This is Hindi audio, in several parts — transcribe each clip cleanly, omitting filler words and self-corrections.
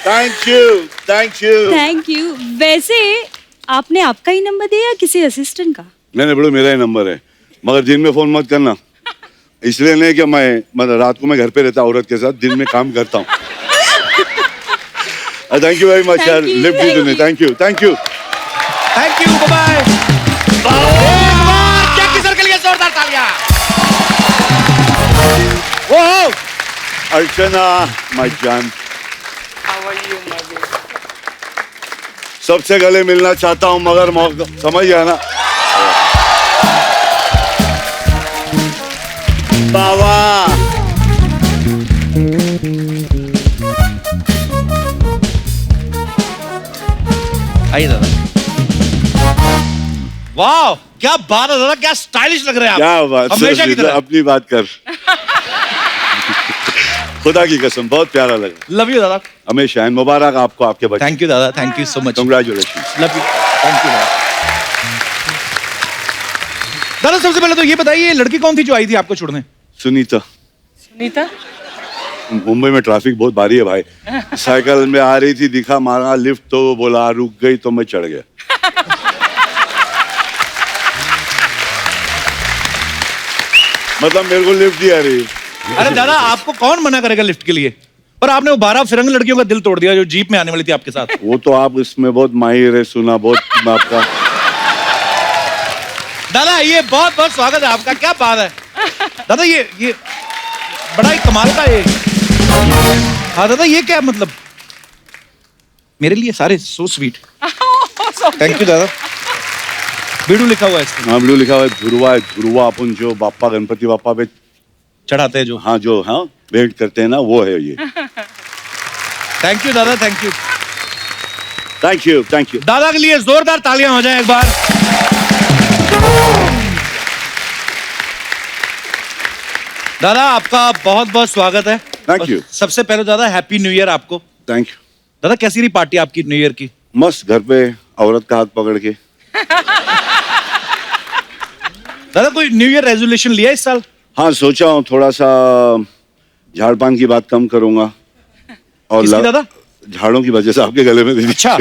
Thank you thank you. Thank you. वैसे आपने आपका ही नंबर दिया या किसी असिस्टेंट का? नहीं बड़ो मेरा ही नंबर है, मगर दिन में फोन मत करना। इसलिए नहीं कि मैं मतलब रात को मैं घर पे रहता औरत के साथ, दिन में काम करता हूँ। थैंक यू वेरी मच यार, लिफ्ट दी तूने। Thank you thank you thank you, bye. Jackie sir के लिए जोरदार तालियां। ओह अर्चना माय जान, सबसे गले मिलना चाहता हूँ मगर मौका समझ गया ना। बाबा आइए दादा। वाह क्या बात है दादा, क्या स्टाइलिश लग रहे हैं आप। क्या बात, हमेशा की तरह। अपनी बात कर। खुदा की कसम बहुत प्यारा लगा। लव यू दादा। हमेशा एंड मुबारक आपको आपके बच्चे। थैंक यू दादा, thank you so much. Congratulation. Love you, thank you दादा। दादा सबसे पहले तो ये बताइए, लड़की कौन थी जो आई थी आपको छोड़ने? सुनीता। सुनीता? मुंबई में ट्रैफिक बहुत भारी है भाई। साइकिल में आ रही थी, दिखा मारा लिफ्ट, तो वो बोला रुक गई तो मैं चढ़ गया। मतलब मेरे को लिफ्ट दिया रही। अरे दादा आपको कौन मना करेगा लिफ्ट के लिए? पर आपने वो 12 फिरंग लड़कियों का दिल तोड़ दिया जो जीप में आने वाली थी आपके साथ। वो तो आप इसमें बहुत माहिर है, सुना बहुत आपका। दादा ये बहुत बहुत स्वागत है आपका, क्या बात है दादा। ये बड़ा ही कमाल का ये। हाँ दादा ये क्या मतलब, मेरे लिए सारे सो स्वीट। थैंक यू दादा। बीड़ू लिखा हुआ है इसमें। हाँ ब्लू लिखा हुआ है, ध्रुवा है। ध्रुवा अपन जो बाप्पा गणपति बाप्पा पे चढ़ाते हैं जो। हाँ जो हाँ भेंट करते हैं ना, वो है ये। थैंक यू दादा, thank you. Thank you thank you. दादा के लिए जोरदार तालियां हो जाए एक बार। दादा आपका बहुत बहुत स्वागत है। Thank you. सबसे पहले दादा हैप्पी न्यू ईयर आपको। Thank you. दादा कैसी रही पार्टी आपकी न्यू ईयर की? मस्त, घर पे औरत का हाथ पकड़ के। दादा कोई न्यू ईयर रेजोल्यूशन लिया इस साल? हाँ सोचा हूँ थोड़ा सा झाड़ पान की बात कम करूंगा। और किसकी दादा? झाड़ों की वजह से आपके गले में दीदी। अच्छा।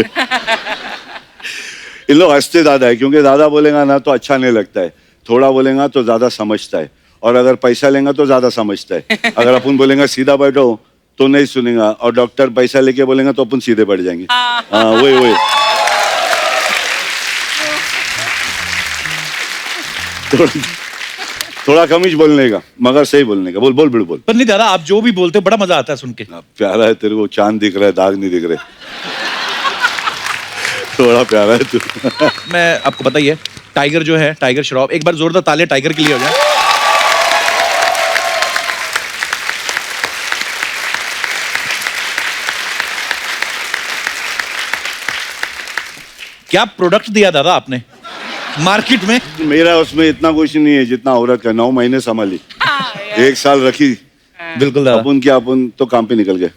इन लोग हंसते ज्यादा है क्योंकि ज्यादा बोलेगा ना तो अच्छा नहीं लगता है, थोड़ा बोलेगा तो ज्यादा समझता है, और अगर पैसा लेगा तो ज्यादा समझता है। अगर अपन बोलेगा सीधा बैठो तो नहीं सुनेगा, और डॉक्टर पैसा लेके बोलेगा तो अपन सीधे बैठ जाएंगे। हाँ वही वही। थोड़ा कम ही बोलने का मगर सही बोलने का। बोल बोल बिल्कुल बोल। पर नहीं दादा आप जो भी बोलते हो बड़ा मजा आता है सुन के। प्यारा है तेरे को, चांद दिख रहा है, दाग नहीं दिख रहे। थोड़ा प्यारा है तू। मैं आपको पता ही है, टाइगर जो है, टाइगर श्रॉफ, एक बार जोरदार तालियां टाइगर के लिए हो जाए। क्या प्रोडक्ट दिया दादा आपने मार्केट में? मेरा उसमें इतना कुछ नहीं है जितना औरत का। 9 महीने संभाली, 1 साल रखी। बिल्कुल दादा। अपन क्या, अपन तो काम पे निकल गए।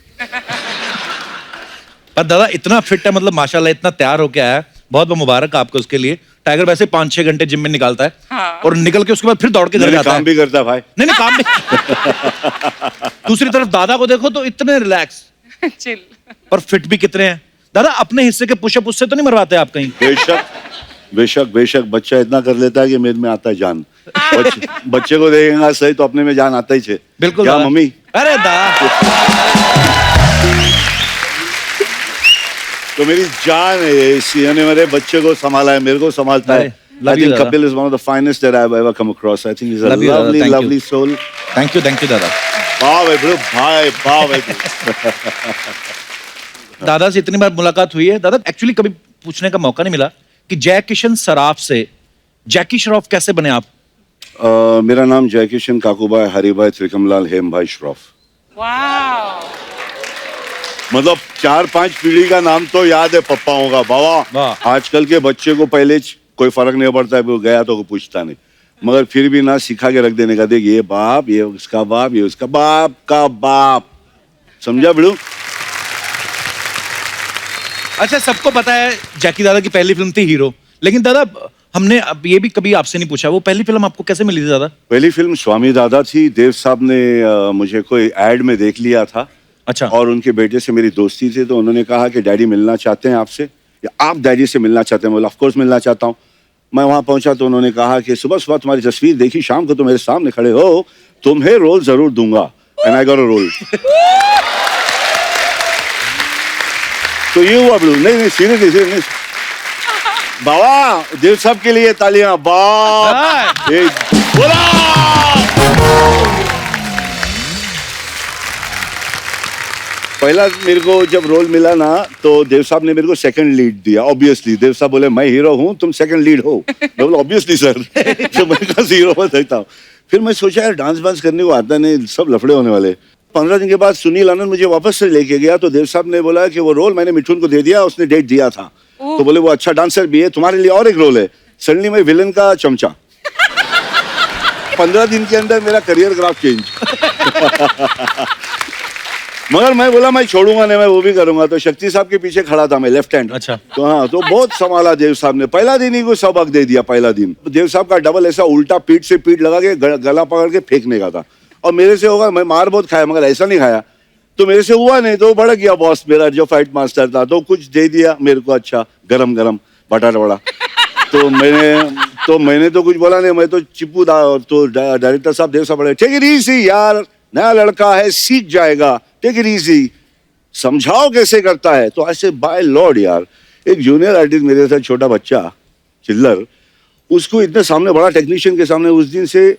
पर दादा इतना फिट है, मतलब माशाल्लाह इतना तैयार होके आया है, बहुत बहुत मुबारक आपको उसके लिए। टाइगर वैसे 5-6 घंटे जिम में निकालता है। हाँ। और निकल के उसके बाद फिर दौड़ के घर मैंने जाता है। काम भी करता है भाई। नहीं नहीं काम भी। दूसरी तरफ दादा को देखो तो इतने रिलैक्स चिल। और फिट भी कितने हैं। दादा अपने हिस्से के पुशअप उससे तो नहीं मरवाते आप कहीं? बेशक बेशक बेशक, बच्चा इतना कर लेता है कि मेरे में आता है जान। बच्चे को देखेगा सही तो अपने में जान आता ही है। बिल्कुल क्या दादा। मम्मी? अरे दादा तो मेरी जान है ये, इसी ने मेरे बच्चे को संभाला है, मेरे को संभालता है। Love I you, think दादा। Kapil is one of the finest that I've ever come across. I think he's a Love you, दादा, lovely, thank you। lovely soul. Thank you दादा। भाव है bro, भाई भाव है तू। दादा से इतनी बार मुलाकात हुई है दादा, एक्चुअली कभी पूछने का मौका नहीं मिला कि जय किशन सराफ से जैकी श्रॉफ कैसे बने आप? मेरा नाम जयकिशन काकूभाई हरिभाई त्रिकमलाल हेमभाई श्रॉफ। वाह। मतलब 4-5 पीढ़ी का नाम तो याद है पप्पाओं का। बाबा वाह। आजकल के बच्चे को पहले कोई फर्क नहीं पड़ता है, वो गया तो कोई पूछता नहीं, मगर फिर भी ना सिखा के रख देने का, देख ये बाप, ये उसका बाप, ये उसका बाप का बाप। समझा बिड़ू? अच्छा सबको पता है जैकी दादा की पहली फिल्म थी हीरो, लेकिन दादा हमने अब ये भी कभी आपसे नहीं पूछा, वो पहली फिल्म आपको कैसे मिली थी दादा? पहली फिल्म स्वामी दादा थी। देव साहब ने मुझे कोई एड में देख लिया था अच्छा। और उनके बेटे से मेरी दोस्ती थी, तो उन्होंने कहा कि डैडी मिलना चाहते हैं आपसे, या आप डैडी से मिलना चाहते हैं? बोला ऑफ कोर्स मिलना चाहता हूँ। मैं वहां पहुंचा तो उन्होंने कहा कि सुबह सुबह तुम्हारी तस्वीर देखी, शाम को तुम मेरे सामने खड़े हो, तुम्हें रोल जरूर दूंगा। And I got a role. तो ये हुआ ब्लू। नहीं सीरियसली बाबा, देव साहब के लिए तालियां। बाप पहला मेरे को जब रोल मिला ना, तो देव साहब ने मेरे को सेकंड लीड दिया। ऑब्वियसली देव साहब बोले मैं हीरो हूँ, तुम सेकंड लीड हो। मैं बोला ऑब्वियसली सर। तो मैं कहा हीरो में देखता हूँ। फिर मैं सोचा यार डांस वांस करने को आता नहीं, सब लफड़े होने वाले। 15 दिन के बाद सुनील आनंद मुझे वापस से लेके गया, तो देव साहब ने बोला कि वो रोल मैंने मिठुन को दे दिया, उसने डेट दिया था। तो बोले वो अच्छा डांसर भी है, तुम्हारे लिए और एक रोल है। सडनली मैं विलन का चमचा। 15 दिन के अंदर मेरा करियर ग्राफ चेंज। मगर मैं बोला मैं छोड़ूंगा नहीं, मैं वो भी करूंगा। तो शक्ति साहब के पीछे खड़ा था मैं, लेफ्ट हैंड। अच्छा। तो हाँ, तो बहुत संभाला देव साहब ने। पहला दिन ही को सबक दे दिया। पहला दिन देव साहब का डबल ऐसा उल्टा पीठ से पीठ लगा के गला पकड़ के फेंकने का था। और मेरे से होगा, मैं मार बहुत खाया मगर ऐसा नहीं खाया। तो मेरे से हुआ नहीं, तो भड़क गया बॉस मेरा जो फाइट मास्टर था, तो कुछ दे दिया मेरे को। अच्छा गरम गरम बटाटा वड़ा। तो मैंने तो कुछ बोला नहीं, मैं तो चिपू था। तो डायरेक्टर साहब देव साहब बोले टेक इट इजी यार, नया लड़का है सीख जाएगा, टेक इट इजी, समझाओ कैसे करता है। तो ऐसे बाय लॉर्ड यार, एक जूनियर आर्टिस्ट मेरे साथ छोटा बच्चा चिल्लर, उसको इतने सामने बड़ा टेक्नीशियन के सामने उस दिन से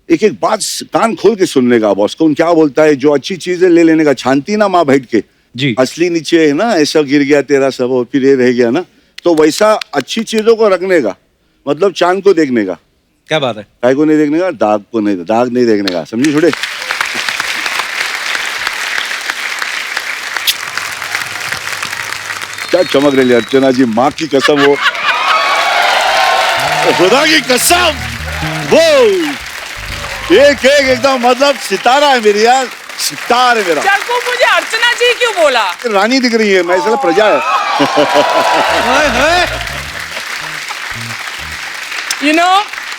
एक एक बात कान खोल के सुनने का। बॉस कौन क्या बोलता है, जो अच्छी चीजें ले लेने का। छानती ना माँ बैठ के जी। असली नीचे है ना, ऐसा गिर गया तेरा सब और फिर ये रह गया ना, तो वैसा अच्छी चीजों को रखने का मतलब चांद को देखने का। क्या बात है। काय को नहीं देखने का, दाग को नहीं, दाग नहीं देखने का, समझी छोड़े। क्या चमक रही है अर्चना जी, माँ की कसम, वो खुदा की कसम, वो एक एक एकदम मतलब सितारा है मेरी यार, सितार है मेरा। जग्गू मुझे अर्चना जी क्यों बोला? रानी दिख रही है, मैं इसलिए प्रजा है। यू नो,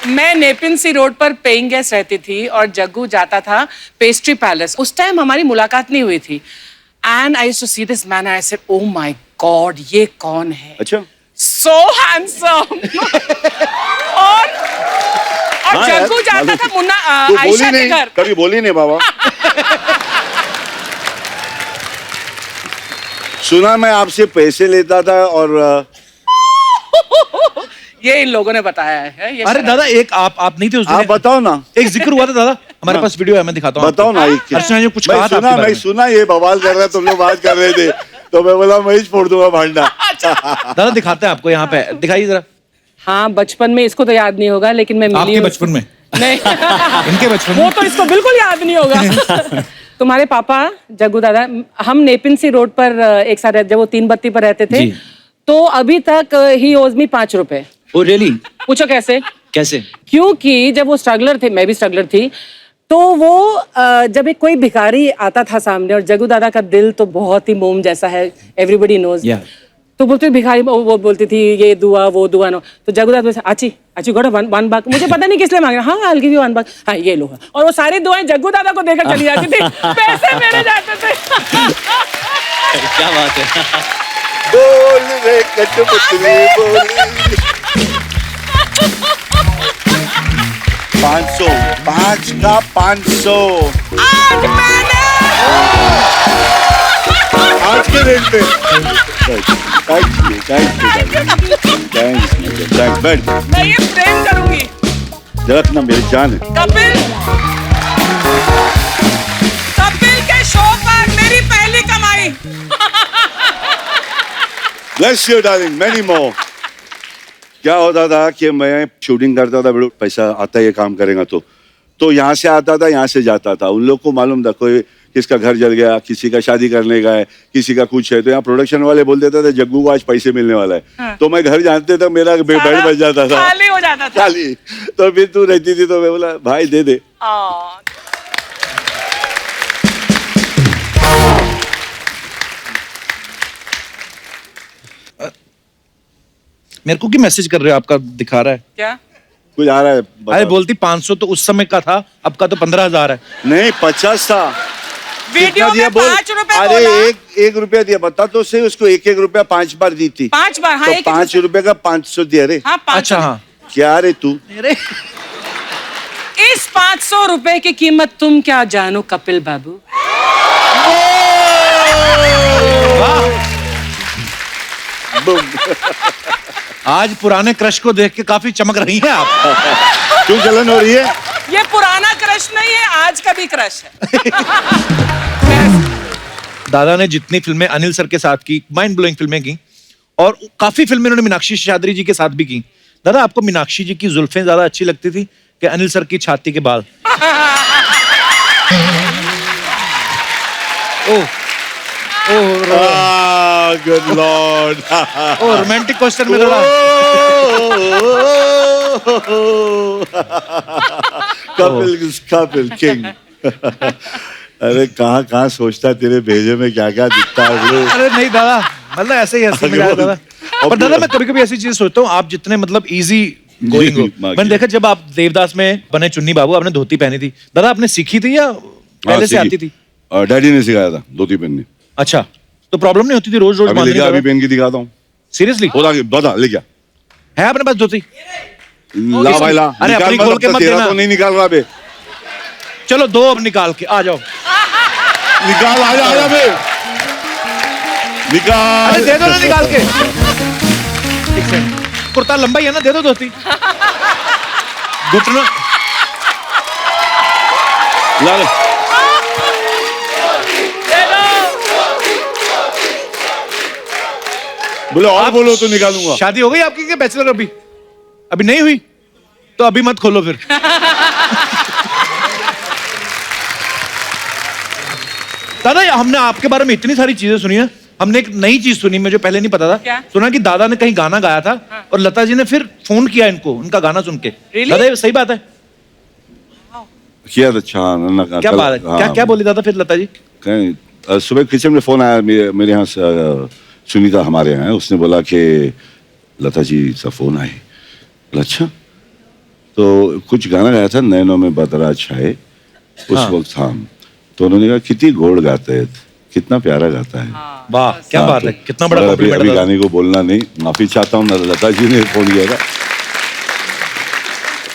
मैं नेपिन सी रोड पर पेइंग गेस्ट रहती थी और जग्गू जाता था पेस्ट्री पैलेस। उस टाइम हमारी मुलाकात नहीं हुई थी। And I used to see this man, I said oh my god, ये कौन है? अच्छा, सो हैंडसम। और हाँ यार, जग्गू जाता मालूम। था मुन्ना तू आयशा बोली के नहीं, घर। कभी बोली नहीं बाबा। सुना मैं आपसे पैसे लेता था और ये इन लोगों ने बताया है। ये अरे दादा, एक आप नहीं थे उस दिन? आप बताओ ना, एक जिक्र हुआ था दादा, हमारे पास वीडियो है, मैं दिखाता हूँ। बताओ ना। अर्चना जी ने कुछ कहा था आपके बारे मैं में। सुना ये बवाल कर रहा है, तुम लोग बात कर रहे थे, तो मैं बोला मैं ही फोड़ दूंगा भांडा। दादा दिखाते हैं आपको, यहाँ पे दिखाइए जरा। हाँ, बचपन में इसको तो याद नहीं होगा, लेकिन मैं मिली आपके हूँ बचपन में? नहीं। इनके बचपन वो में? तो इसको बिल्कुल याद नहीं होगा। तुम्हारे पापा जग्गू दादा, हम नेपिन सी रोड पर एक साथ रहते, जब वो 3 बत्ती पर रहते थे, जी। तो अभी तक ही ओज मी 5 रुपए। Oh really? पूछो कैसे? कैसे? क्योंकि जब वो स्ट्रगलर थे, मैं भी स्ट्रगलर थी, तो वो जब एक कोई भिखारी आता था सामने, और जग्गू दादा का दिल तो बहुत ही मोम जैसा है, एवरीबडी नोज। तो बोलते भिखारी, वो बोलती थी ये दुआ वो दुआ नो, तो जग्गू दादा बोलते, आची आची गोड़ा 1 बाग, मुझे पता नहीं किस लिए मांग रहे, हाँ I'll give you 1 बाग, हाँ ये लो। और वो सारी दुआएं जग्गू दादा को देकर चली जाती थी, पैसे मेरे जाते थे। क्या बात है। बोल रे कठपुतली बोल। 500, 5 का 500 आज मैंने आज के रेट पे। थैंक्स बैठ, मैं ये प्रेम करूंगी। जरा ना मेरी जान है। कपिल के शो पर मेरी पहली कमाई। Bless you darling, many more. क्या होता था कि मैं शूटिंग करता था, पैसा आता है ये काम करेगा तो यहाँ से आता था, यहाँ से जाता था। उन लोग को मालूम था कोई किसका घर जल गया, किसी का शादी करने का है, किसी का कुछ है, तो यहाँ प्रोडक्शन वाले बोल देते थे जग्गू को आज पैसे मिलने वाला है। हाँ। तो मैं घर जानते तक मेरा बेड बच जाता था, खाली हो जाता था। खाली। तो फिर तू रहती थी, तो मैं बोला भाई दे दे। मेरे को क्या मैसेज कर रहे हो? आपका दिखा रहा है क्या? कुछ आ रहा है अरे बोलती 500 तो उस समय का था, अब का तो 15,000 है। नहीं 50 था, वीडियो कितना दिया में बोल? 5 रुपए अरे बोला। एक रुपया दिया, बता तो सही। उसको एक रुपया 5 बार दी थी। 5 बार, हाँ, तो एक 5 रुपए का 500 दिया रे। हाँ 5। अच्छा हाँ क्या रे तू? अरे इस 500 रुपए की कीमत तुम क्या जानो कपिल बाबू। आज पुराने क्रश को देख के काफी चमक रही हैं आप। क्यों जलन हो रही है? ये पुराना क्रश नहीं है, आज का भी क्रश है। दादा ने जितनी फिल्में अनिल सर के साथ की, माइंड ब्लोइंग फिल्में की, और काफी फिल्में उन्होंने मीनाक्षी शेषाद्री जी के साथ भी की। दादा आपको मीनाक्षी जी की जुल्फें ज्यादा अच्छी लगती थी कि अनिल सर की छाती के बाल? Oh good lord. Oh romantic question में थोड़ा कपिल किंग। अरे कहाँ कहाँ सोचता है, तेरे भेजे में क्या क्या दिखता है bro। अरे नहीं दादा, मतलब ऐसे ही हंसी मजाक दादा। पर दादा मैं कभी कभी ऐसी चीज सोचता हूँ, आप जितने मतलब इजी गोइंग हो। मैंने देखा जब आप देवदास में बने चुन्नी बाबू, आपने धोती पहनी थी, दादा आपने सीखी थी या पहले से आती थी? डैडी ने सिखाया था धोती पहननी। अच्छा, तो प्रॉब्लम नहीं होती थी रोज रोज अभी बांधने लेके, अभी की? पहन के दिखाता हूँ। सीरियसली बता ले क्या है अपने पास धोती? ला भाई ला। अरे निकाल अपनी मत, खोल के अब तक मत तेरा देना। तो नहीं निकाल रहा बे। चलो दो अब निकाल के आ जाओ। निकाल, आजा बे, निकाल। अरे दे दो ना निकाल के। एक सेकंड, कुर्ता लंबा ही है ना, दे दो धोती। घुटना ला ले। बोले और बोलो तो निकालूंगा। शादी हो गई आपकी क्या बैचलर? अभी अभी नहीं हुई तो अभी मत खोलो फिर। दादा हमने आपके बारे में इतनी सारी चीजें सुनी है, हमने एक नई चीज सुनी मुझे पहले नहीं पता था। क्या? सुना कि दादा ने कहीं गाना गाया था और लता जी ने फिर फोन किया इनको उनका गाना सुन के। Really? दादा ये सही बात है? किया था। अच्छा क्या बात है? क्या क्या बोली दादा फिर लता जी? कहीं सुबह किचन में फोन आया मेरे यहाँ से, सुनीता हमारे यहाँ है, उसने बोला कि लता जी का फोन आए। बोला अच्छा, तो कुछ गाना गाया था, नैनों में बदरा छाए उस हाँ। वक्त। हाँ, तो उन्होंने कहा कितनी गोड़ गाता है, कितना प्यारा गाता है। वाह क्या हाँ, बात तो है, कितना बड़ा अभी कॉम्प्लीमेंट अभी है दादा। गाने को बोलना नहीं, माफी चाहता हूँ, लता जी ने फोन किया था।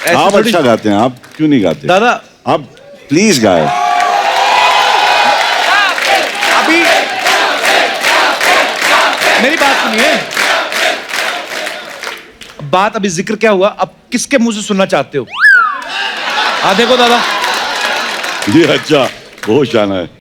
ऐसी आप थोड़ी- अच्छा गाते हैं, आप क्यों नहीं गाते? दादा आप प्लीज गाए। अभी मेरी बात सुनिए, बात अभी जिक्र क्या हुआ, अब किसके मुंह से सुनना चाहते हो? हाँ देखो दादा, जी अच्छा, बहुत शाना है।